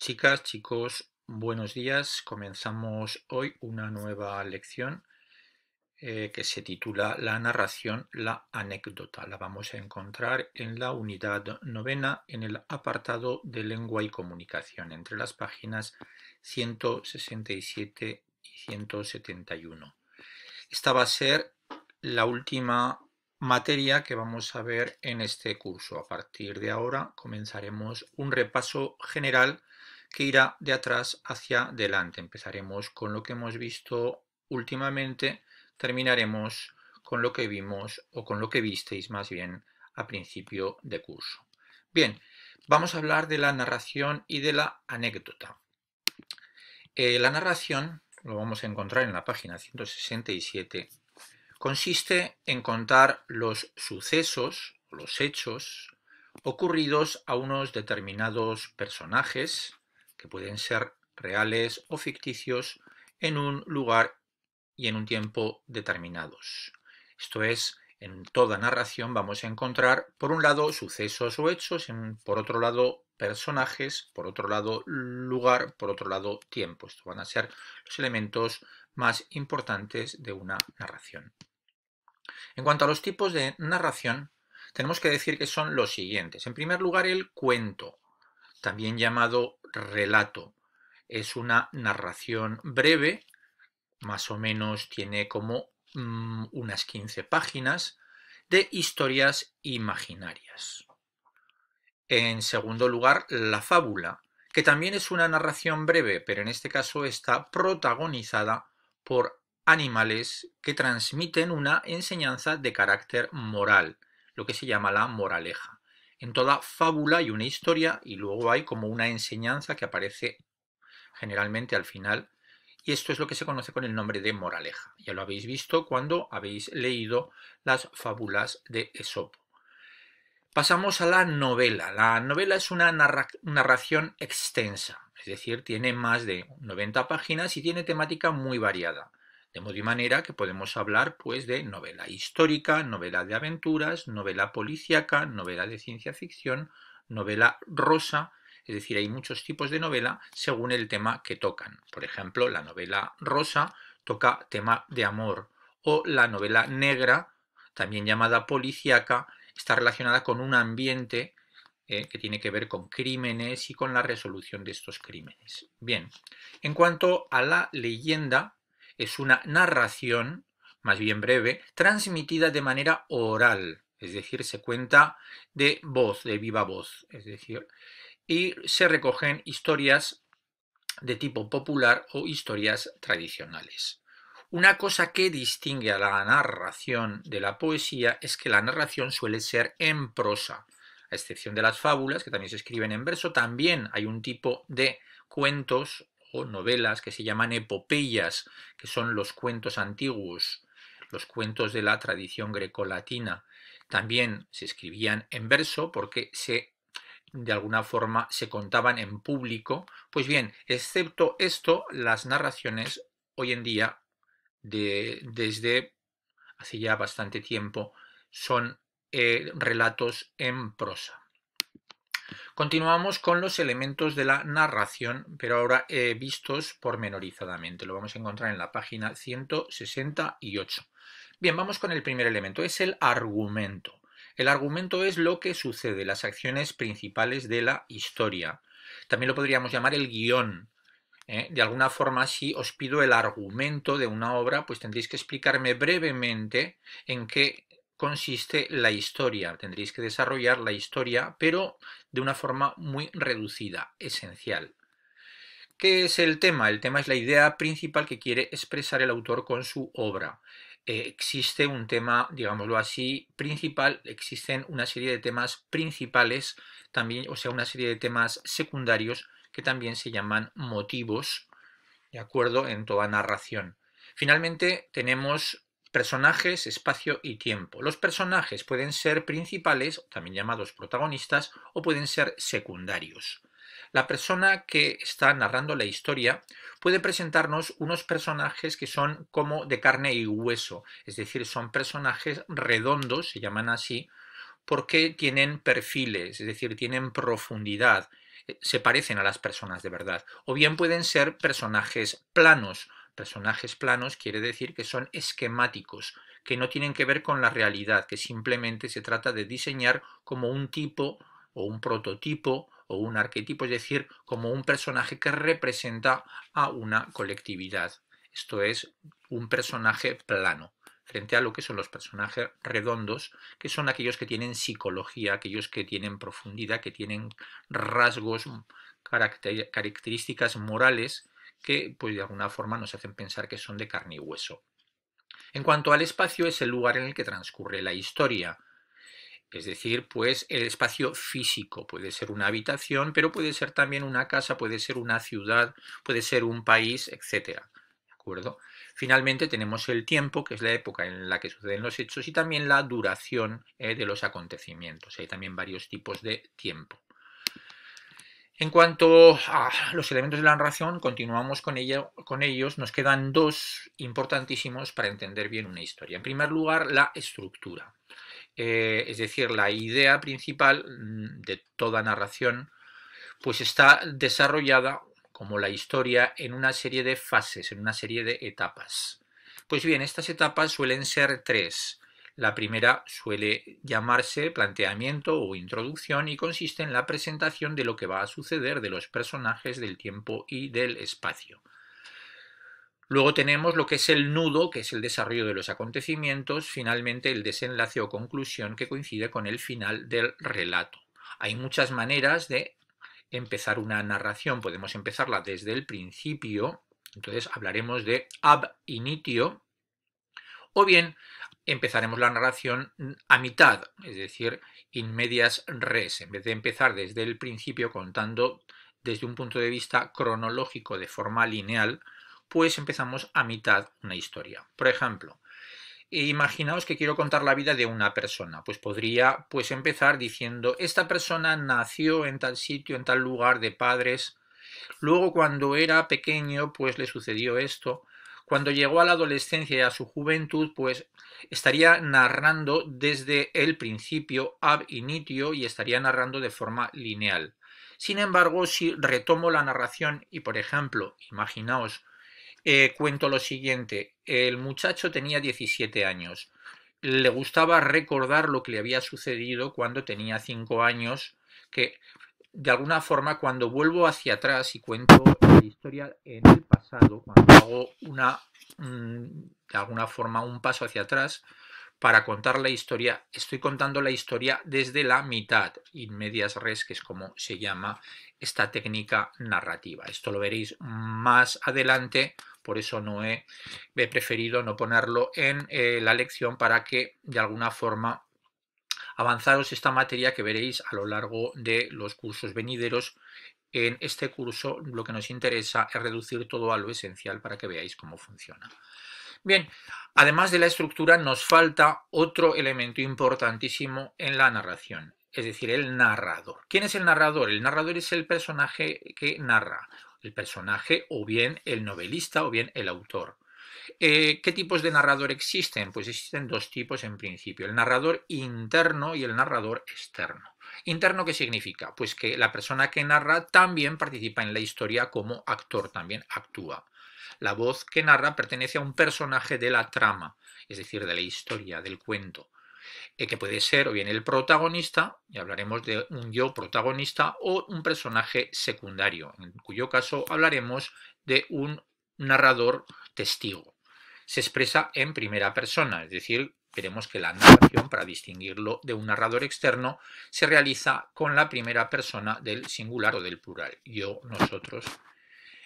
Chicas, chicos, buenos días. Comenzamos hoy una nueva lección que se titula La narración, la anécdota. La vamos a encontrar en la unidad novena en el apartado de lengua y comunicación, entre las páginas 167 y 171. Esta va a ser la última materia que vamos a ver en este curso. A partir de ahora comenzaremos un repaso general que irá de atrás hacia adelante. Empezaremos con lo que hemos visto últimamente, terminaremos con lo que vimos o con lo que visteis más bien a principio de curso. Bien, vamos a hablar de la narración y de la anécdota. La narración, lo vamos a encontrar en la página 167, consiste en contar los sucesos, los hechos, ocurridos a unos determinados personajes, que pueden ser reales o ficticios, en un lugar y en un tiempo determinados. Esto es, en toda narración vamos a encontrar, por un lado, sucesos o hechos, por otro lado, personajes, por otro lado, lugar, por otro lado, tiempo. Estos van a ser los elementos más importantes de una narración. En cuanto a los tipos de narración, tenemos que decir que son los siguientes. En primer lugar, el cuento, también llamado relato. Es una narración breve, más o menos tiene como unas 15 páginas, de historias imaginarias. En segundo lugar, la fábula, que también es una narración breve, pero en este caso está protagonizada por animales que transmiten una enseñanza de carácter moral, lo que se llama la moraleja. En toda fábula hay una historia y luego hay como una enseñanza que aparece generalmente al final, y esto es lo que se conoce con el nombre de moraleja. Ya lo habéis visto cuando habéis leído las fábulas de Esopo. Pasamos a la novela. La novela es una narración extensa, es decir, tiene más de 90 páginas y tiene temática muy variada. De modo y manera que podemos hablar pues de novela histórica, novela de aventuras, novela policíaca, novela de ciencia ficción, novela rosa, es decir, hay muchos tipos de novela según el tema que tocan. Por ejemplo, la novela rosa toca tema de amor o la novela negra, también llamada policíaca, está relacionada con un ambiente que tiene que ver con crímenes y con la resolución de estos crímenes. Bien, en cuanto a la leyenda, es una narración, más bien breve, transmitida de manera oral, es decir, se cuenta de voz, de viva voz, es decir, y se recogen historias de tipo popular o historias tradicionales. Una cosa que distingue a la narración de la poesía es que la narración suele ser en prosa, a excepción de las fábulas, que también se escriben en verso. También hay un tipo de cuentos o novelas que se llaman epopeyas, que son los cuentos antiguos, los cuentos de la tradición grecolatina. También se escribían en verso porque de alguna forma se contaban en público. Pues bien, excepto esto, las narraciones hoy en día, desde hace ya bastante tiempo, son relatos en prosa. Continuamos con los elementos de la narración, pero ahora vistos pormenorizadamente. Lo vamos a encontrar en la página 168. Bien, vamos con el primer elemento, es el argumento. El argumento es lo que sucede, las acciones principales de la historia. También lo podríamos llamar el guión. De alguna forma, si os pido el argumento de una obra, pues tendréis que explicarme brevemente en qué consiste la historia. Tendréis que desarrollar la historia, pero de una forma muy reducida, esencial. ¿Qué es el tema? El tema es la idea principal que quiere expresar el autor con su obra. Existe un tema, digámoslo así, principal, existen una serie de temas principales también, o sea, una serie de temas secundarios que también se llaman motivos, ¿de acuerdo? En toda narración. Finalmente tenemos personajes, espacio y tiempo. Los personajes pueden ser principales, también llamados protagonistas, o pueden ser secundarios. La persona que está narrando la historia puede presentarnos unos personajes que son como de carne y hueso, es decir, son personajes redondos, se llaman así, porque tienen perfiles, es decir, tienen profundidad, se parecen a las personas de verdad. O bien pueden ser personajes planos. Personajes planos quiere decir que son esquemáticos, que no tienen que ver con la realidad, que simplemente se trata de diseñar como un tipo o un prototipo o un arquetipo, es decir, como un personaje que representa a una colectividad. Esto es un personaje plano, frente a lo que son los personajes redondos, que son aquellos que tienen psicología, aquellos que tienen profundidad, que tienen rasgos, características morales que pues de alguna forma nos hacen pensar que son de carne y hueso. En cuanto al espacio, es el lugar en el que transcurre la historia. Es decir, pues el espacio físico puede ser una habitación, pero puede ser también una casa, puede ser una ciudad, puede ser un país, etcétera. ¿De acuerdo? Finalmente tenemos el tiempo, que es la época en la que suceden los hechos, y también la duración de los acontecimientos. Hay también varios tipos de tiempo. En cuanto a los elementos de la narración, continuamos con ellos. Nos quedan dos importantísimos para entender bien una historia. En primer lugar, la estructura. Es decir, la idea principal de toda narración pues está desarrollada como la historia en una serie de fases, en una serie de etapas. Pues bien, estas etapas suelen ser tres. La primera suele llamarse planteamiento o introducción y consiste en la presentación de lo que va a suceder, de los personajes, del tiempo y del espacio. Luego tenemos lo que es el nudo, que es el desarrollo de los acontecimientos, finalmente el desenlace o conclusión que coincide con el final del relato. Hay muchas maneras de empezar una narración, podemos empezarla desde el principio, entonces hablaremos de ab initio, o bien empezaremos la narración a mitad, es decir, in medias res, en vez de empezar desde el principio contando desde un punto de vista cronológico de forma lineal, pues empezamos a mitad una historia. Por ejemplo, imaginaos que quiero contar la vida de una persona, pues podría pues empezar diciendo esta persona nació en tal sitio, en tal lugar de padres, luego cuando era pequeño pues le sucedió esto, cuando llegó a la adolescencia y a su juventud pues estaría narrando desde el principio ab initio y estaría narrando de forma lineal. Sin embargo, si retomo la narración y por ejemplo, imaginaos cuento lo siguiente. El muchacho tenía 17 años. Le gustaba recordar lo que le había sucedido cuando tenía 5 años, que de alguna forma cuando vuelvo hacia atrás y cuento la historia en el pasado, cuando hago de alguna forma un paso hacia atrás para contar la historia, estoy contando la historia desde la mitad, in medias res, que es como se llama esta técnica narrativa. Esto lo veréis más adelante, por eso he preferido no ponerlo en la lección para que de alguna forma avanzaros esta materia que veréis a lo largo de los cursos venideros. En este curso lo que nos interesa es reducir todo a lo esencial para que veáis cómo funciona. Bien, además de la estructura nos falta otro elemento importantísimo en la narración, es decir, el narrador. ¿Quién es el narrador? El narrador es el personaje que narra, el personaje o bien el novelista o bien el autor. ¿Qué tipos de narrador existen? Pues existen dos tipos en principio, el narrador interno y el narrador externo. ¿Interno qué significa? Pues que la persona que narra también participa en la historia como actor, también actúa. La voz que narra pertenece a un personaje de la trama, es decir, de la historia, del cuento, que puede ser o bien el protagonista, y hablaremos de un yo protagonista, o un personaje secundario, en cuyo caso hablaremos de un narrador testigo. Se expresa en primera persona, es decir, veremos que la narración, para distinguirlo de un narrador externo, se realiza con la primera persona del singular o del plural, yo, nosotros.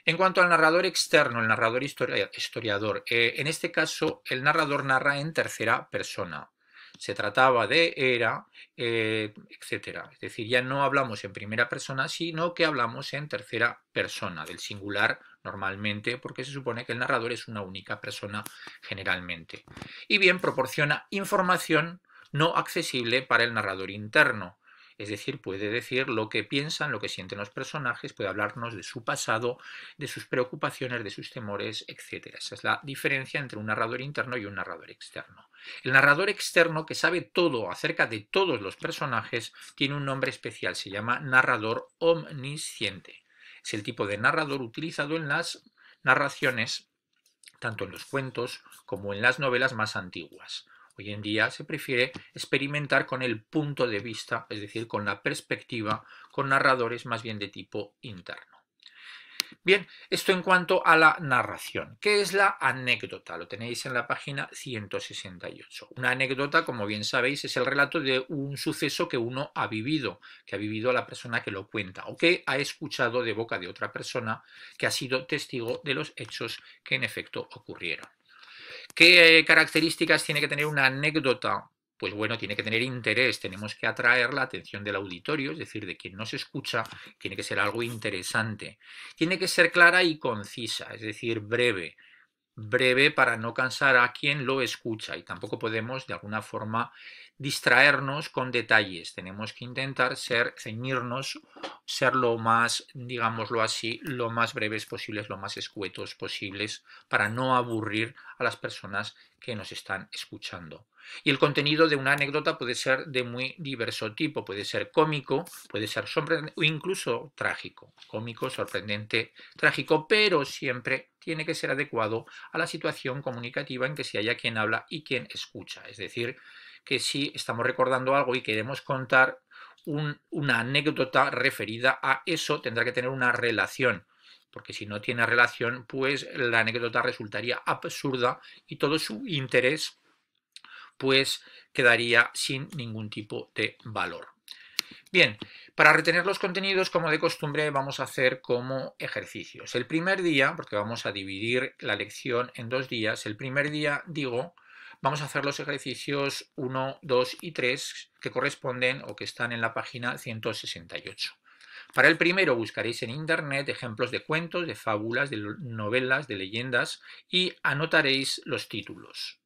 En cuanto al narrador externo, el narrador historiador, en este caso el narrador narra en tercera persona. Se trataba de era, etc. Es decir, ya no hablamos en primera persona, sino que hablamos en tercera persona, del singular normalmente, porque se supone que el narrador es una única persona generalmente. Y bien, proporciona información no accesible para el narrador interno. Es decir, puede decir lo que piensan, lo que sienten los personajes, puede hablarnos de su pasado, de sus preocupaciones, de sus temores, etc. Esa es la diferencia entre un narrador interno y un narrador externo. El narrador externo, que sabe todo acerca de todos los personajes, tiene un nombre especial, se llama narrador omnisciente. Es el tipo de narrador utilizado en las narraciones, tanto en los cuentos como en las novelas más antiguas. Hoy en día se prefiere experimentar con el punto de vista, es decir, con la perspectiva, con narradores más bien de tipo interno. Bien, esto en cuanto a la narración. ¿Qué es la anécdota? Lo tenéis en la página 168. Una anécdota, como bien sabéis, es el relato de un suceso que uno ha vivido, que ha vivido la persona que lo cuenta o que ha escuchado de boca de otra persona que ha sido testigo de los hechos que en efecto ocurrieron. ¿Qué características tiene que tener una anécdota? Pues bueno, tiene que tener interés, tenemos que atraer la atención del auditorio, es decir, de quien nos escucha, tiene que ser algo interesante. Tiene que ser clara y concisa, es decir, breve. Breve para no cansar a quien lo escucha y tampoco podemos de alguna forma distraernos con detalles. Tenemos que intentar ceñirnos, ser lo más, digámoslo así, lo más breves posibles, lo más escuetos posibles para no aburrir a las personas que nos están escuchando. Y el contenido de una anécdota puede ser de muy diverso tipo, puede ser cómico, puede ser sorprendente o incluso trágico. Cómico, sorprendente, trágico, pero siempre tiene que ser adecuado a la situación comunicativa en que se haya quien habla y quien escucha. Es decir, que si estamos recordando algo y queremos contar una anécdota referida a eso, tendrá que tener una relación, porque si no tiene relación, pues la anécdota resultaría absurda y todo su interés pues quedaría sin ningún tipo de valor. Bien, para retener los contenidos, como de costumbre, vamos a hacer como ejercicios. El primer día, porque vamos a dividir la lección en 2 días, el primer día, digo, vamos a hacer los ejercicios 1, 2 y 3 que corresponden o que están en la página 168. Para el primero buscaréis en internet ejemplos de cuentos, de fábulas, de novelas, de leyendas y anotaréis los títulos.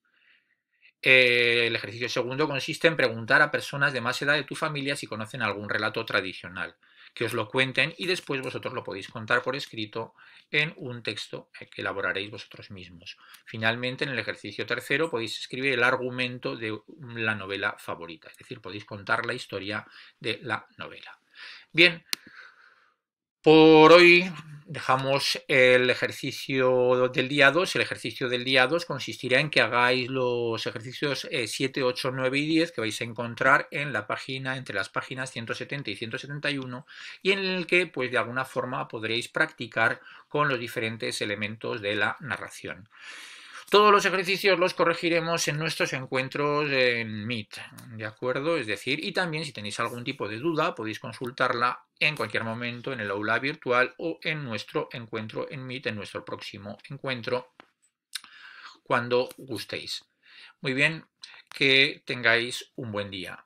El ejercicio segundo consiste en preguntar a personas de más edad de tu familia si conocen algún relato tradicional, que os lo cuenten y después vosotros lo podéis contar por escrito en un texto que elaboraréis vosotros mismos. Finalmente, en el ejercicio tercero podéis escribir el argumento de la novela favorita, es decir, podéis contar la historia de la novela. Bien, por hoy dejamos el ejercicio del día 2. El ejercicio del día 2 consistirá en que hagáis los ejercicios 7, 8, 9 y 10 que vais a encontrar en la página, entre las páginas 170 y 171, y en el que pues de alguna forma podréis practicar con los diferentes elementos de la narración. Todos los ejercicios los corregiremos en nuestros encuentros en Meet, ¿de acuerdo? Es decir, y también si tenéis algún tipo de duda podéis consultarla en cualquier momento en el aula virtual o en nuestro encuentro en Meet, en nuestro próximo encuentro, cuando gustéis. Muy bien, que tengáis un buen día.